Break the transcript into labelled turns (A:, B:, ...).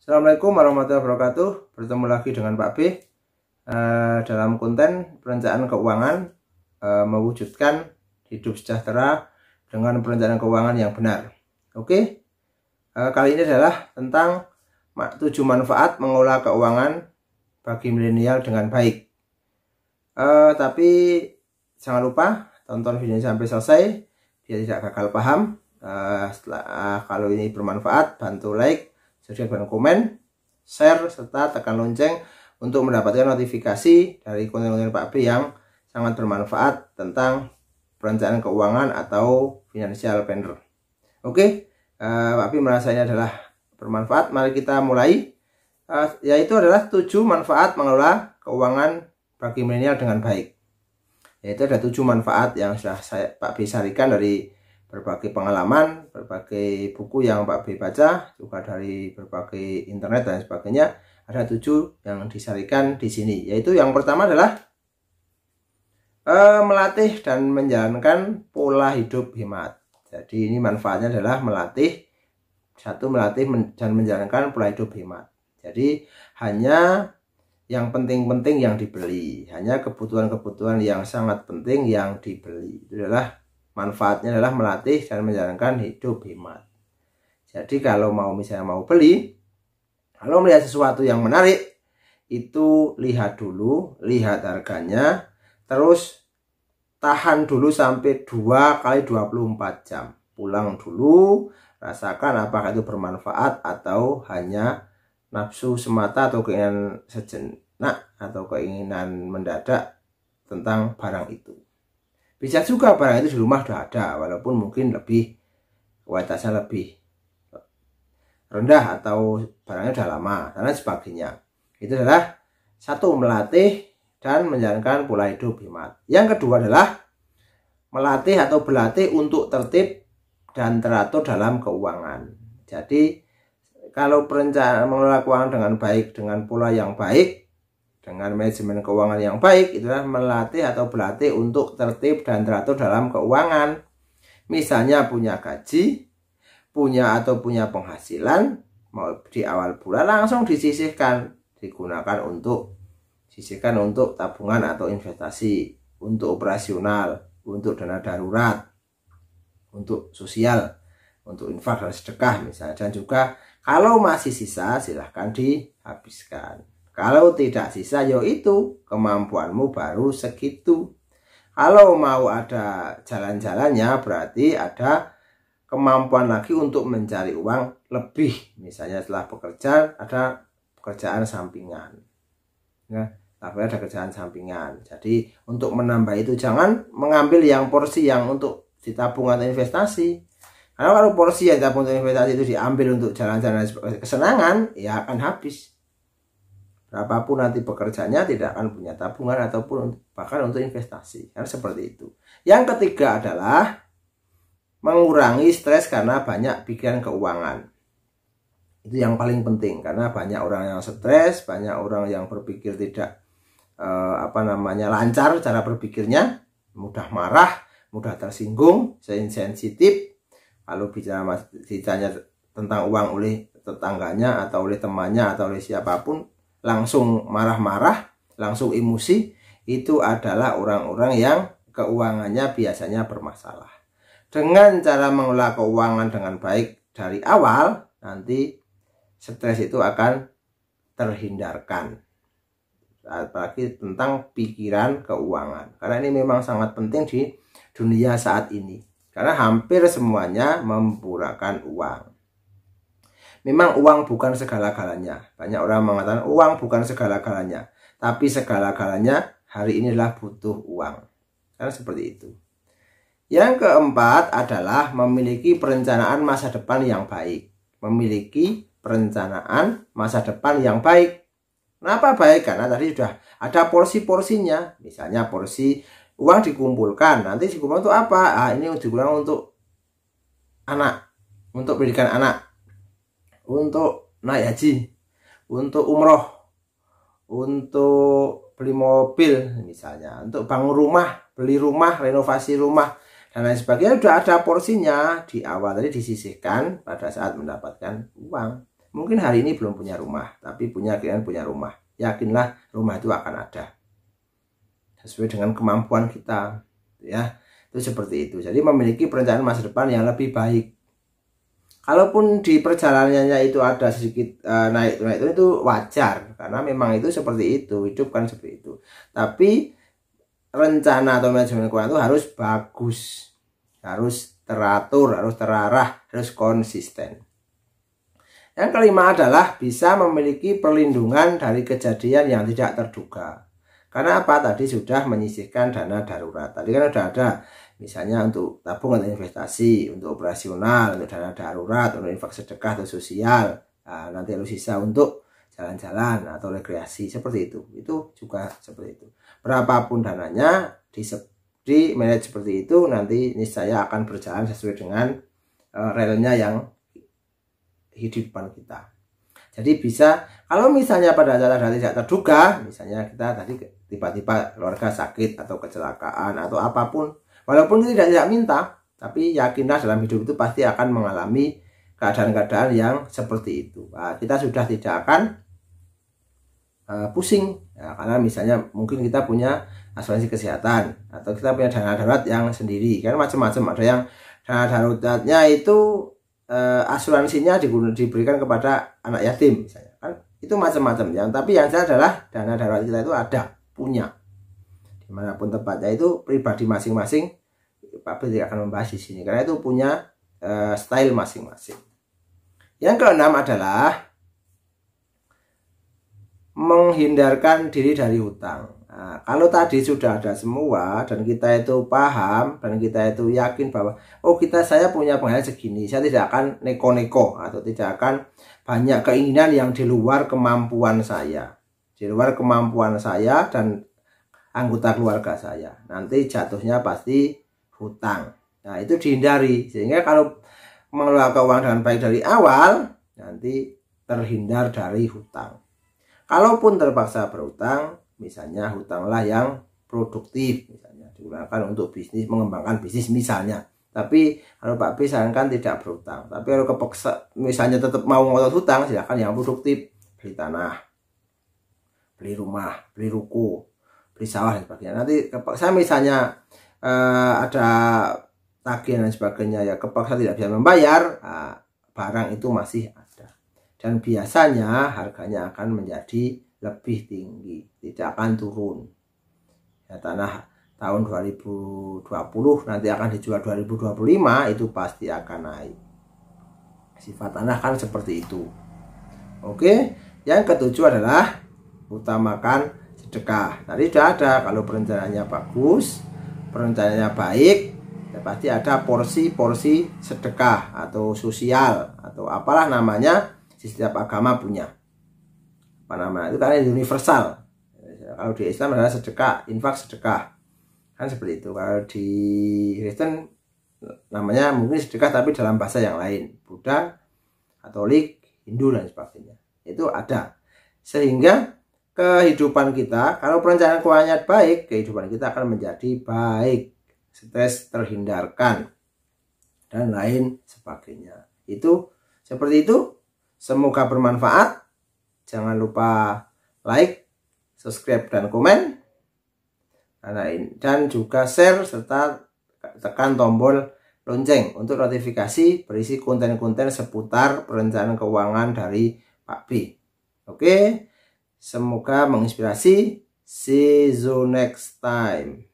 A: Assalamualaikum warahmatullahi wabarakatuh. Bertemu lagi dengan Pak B dalam konten perencanaan keuangan, mewujudkan hidup sejahtera dengan perencanaan keuangan yang benar. Oke, kali ini adalah tentang 7 manfaat mengelola keuangan bagi milenial dengan baik. Tapi jangan lupa tonton video ini sampai selesai biar tidak gagal paham. Kalau ini bermanfaat, bantu like, subscribe dan komen, share, serta tekan lonceng untuk mendapatkan notifikasi dari konten-konten Pak B yang sangat bermanfaat tentang perencanaan keuangan atau financial planner. Oke, Pak B merasa ini adalah bermanfaat. Mari kita mulai, yaitu adalah 7 manfaat mengelola keuangan bagi milenial dengan baik. Yaitu ada 7 manfaat yang sudah Pak B sarikan dari berbagai pengalaman, berbagai buku yang Pak B baca, juga dari berbagai internet dan sebagainya. Ada 7 yang disarikan di sini. Yaitu yang pertama adalah melatih dan menjalankan pola hidup hemat. Jadi ini manfaatnya adalah melatih dan menjalankan pola hidup hemat. Jadi hanya yang penting-penting yang dibeli, hanya kebutuhan-kebutuhan yang sangat penting yang dibeli. Itu adalah manfaatnya adalah melatih dan menjalankan hidup hemat. Jadi kalau misalnya mau beli, kalau melihat sesuatu yang menarik, itu lihat dulu, lihat harganya, terus tahan dulu sampai 2 kali 24 jam. Pulang dulu, rasakan apakah itu bermanfaat atau hanya nafsu semata atau keinginan sejenak atau keinginan mendadak tentang barang itu. Bisa juga barang itu di rumah sudah ada, walaupun mungkin kualitasnya lebih rendah atau barangnya sudah lama dan sebagainya. Itu adalah satu, melatih dan menjalankan pola hidup hemat. Yang kedua adalah melatih atau berlatih untuk tertib dan teratur dalam keuangan. Jadi kalau perencanaan mengelola keuangan dengan baik, dengan pola yang baik, dengan manajemen keuangan yang baik, itulah melatih atau berlatih untuk tertib dan teratur dalam keuangan. Misalnya punya gaji, punya penghasilan, mau di awal bulan langsung disisihkan, digunakan untuk tabungan atau investasi, untuk operasional, untuk dana darurat, untuk sosial, untuk infak dan sedekah misalnya. Dan juga kalau masih sisa silahkan dihabiskan. Kalau tidak sisa, itu kemampuanmu baru segitu. Kalau mau ada jalan-jalannya, berarti ada kemampuan lagi untuk mencari uang lebih. Misalnya setelah pekerjaan, ada pekerjaan sampingan. Ada kerjaan sampingan. Jadi untuk menambah itu, jangan mengambil yang porsi yang untuk ditabung atau investasi. Karena kalau porsi yang ditabung untuk investasi itu diambil untuk jalan-jalan kesenangan, ya akan habis. Berapapun nanti pekerjaannya tidak akan punya tabungan ataupun bahkan untuk investasi. Karena seperti itu. Yang ketiga adalah mengurangi stres karena banyak pikiran keuangan. Itu yang paling penting, karena banyak orang yang stres, banyak orang yang berpikir tidak lancar cara berpikirnya, mudah marah, mudah tersinggung, sensitif. Kalau ditanya tentang uang oleh tetangganya atau oleh temannya atau oleh siapapun, langsung marah-marah, langsung emosi. Itu adalah orang-orang yang keuangannya biasanya bermasalah. Dengan cara mengelola keuangan dengan baik dari awal, nanti stres itu akan terhindarkan. Apalagi tentang pikiran keuangan, karena ini memang sangat penting di dunia saat ini, karena hampir semuanya membutuhkan uang. Memang uang bukan segala-galanya. Banyak orang mengatakan uang bukan segala-galanya, tapi segala-galanya hari ini adalah butuh uang. Karena seperti itu. Yang keempat adalah memiliki perencanaan masa depan yang baik. Memiliki perencanaan masa depan yang baik. Kenapa baik? Karena tadi sudah ada porsi-porsinya. Misalnya porsi uang dikumpulkan. Nanti dikumpulkan untuk apa? Ini digunakan untuk anak, untuk pendidikan anak, untuk naik haji, untuk umroh, untuk beli mobil misalnya, untuk bangun rumah, beli rumah, renovasi rumah, dan lain sebagainya. Sudah ada porsinya di awal tadi, disisihkan pada saat mendapatkan uang. Mungkin hari ini belum punya rumah, tapi punya keinginan punya rumah. Yakinlah rumah itu akan ada sesuai dengan kemampuan kita, ya. Itu seperti itu. Jadi memiliki perencanaan masa depan yang lebih baik. Kalaupun di perjalanannya itu ada sedikit naik itu wajar, karena memang itu seperti itu, hidup kan seperti itu. Tapi rencana atau manajemen keuangan itu harus bagus, harus teratur, harus terarah, harus konsisten. Yang kelima adalah bisa memiliki perlindungan dari kejadian yang tidak terduga. Karena apa? Tadi sudah menyisihkan dana darurat. Tadi kan sudah ada, misalnya untuk tabung atau investasi, untuk operasional, untuk dana darurat, untuk infak sedekah atau sosial. Nah, nanti harus sisa untuk jalan-jalan atau rekreasi, seperti itu. Itu juga seperti itu. Berapapun dananya di manage seperti itu, nanti niscaya akan berjalan sesuai dengan relnya yang kehidupan kita. Jadi bisa, kalau misalnya pada saat ada tidak terduga, misalnya kita tadi tiba-tiba keluarga sakit atau kecelakaan atau apapun, walaupun kita tidak minta, tapi yakinlah dalam hidup itu pasti akan mengalami keadaan-keadaan yang seperti itu. Nah, kita sudah tidak akan pusing, ya, karena misalnya mungkin kita punya asuransi kesehatan atau kita punya dana darurat yang sendiri, kan macam-macam. Ada yang dana daruratnya itu asuransinya diberikan kepada anak yatim misalnya, kan itu macam-macam. Tapi yang jelas adalah dana darurat kita itu ada, punya, dimanapun tempatnya itu pribadi masing-masing. Pak B tidak akan membahas di sini karena itu punya style masing-masing. Yang keenam adalah menghindarkan diri dari hutang. Nah, kalau tadi sudah ada semua dan kita itu paham dan kita itu yakin bahwa saya punya penghasilan segini, saya tidak akan neko-neko atau tidak akan banyak keinginan yang di luar kemampuan saya, dan anggota keluarga saya. Nanti jatuhnya pasti hutang. Nah, itu dihindari, sehingga kalau mengelola keuangan dengan baik dari awal, nanti terhindar dari hutang. Kalaupun terpaksa berhutang, misalnya hutanglah yang produktif, misalnya digunakan untuk bisnis, mengembangkan bisnis misalnya. Tapi kalau Pak B sarankan tidak berhutang. Tapi kalau kepaksa misalnya tetap mau ngotot hutang, silakan yang produktif, beli tanah, beli rumah, beli ruko, beli sawah dan sebagainya. Nanti kepaksa misalnya ada tagihan dan sebagainya, ya kepaksa tidak bisa membayar, barang itu masih ada. Dan biasanya harganya akan menjadi lebih tinggi, tidak akan turun. Ya, tanah tahun 2020 nanti akan dijual 2025, itu pasti akan naik. Sifat tanah kan seperti itu. Oke, yang ketujuh adalah utamakan sedekah. Tadi sudah ada, kalau perencanaannya bagus, perencanaannya baik, ya pasti ada porsi-porsi sedekah atau sosial atau apalah namanya, setiap agama punya. Itu karena universal. Kalau di Islam adalah sedekah, infak sedekah, kan seperti itu. Kalau di Kristen namanya mungkin sedekah tapi dalam bahasa yang lain, Buddha, Katolik, Hindu dan sebagainya, itu ada. Sehingga kehidupan kita, kalau perencanaan keuangannya baik, kehidupan kita akan menjadi baik, stres terhindarkan dan lain sebagainya. Itu seperti itu. Semoga bermanfaat. Jangan lupa like, subscribe, dan komen. Dan juga share serta tekan tombol lonceng untuk notifikasi berisi konten-konten seputar perencanaan keuangan dari Pak B. Oke, semoga menginspirasi. See you next time.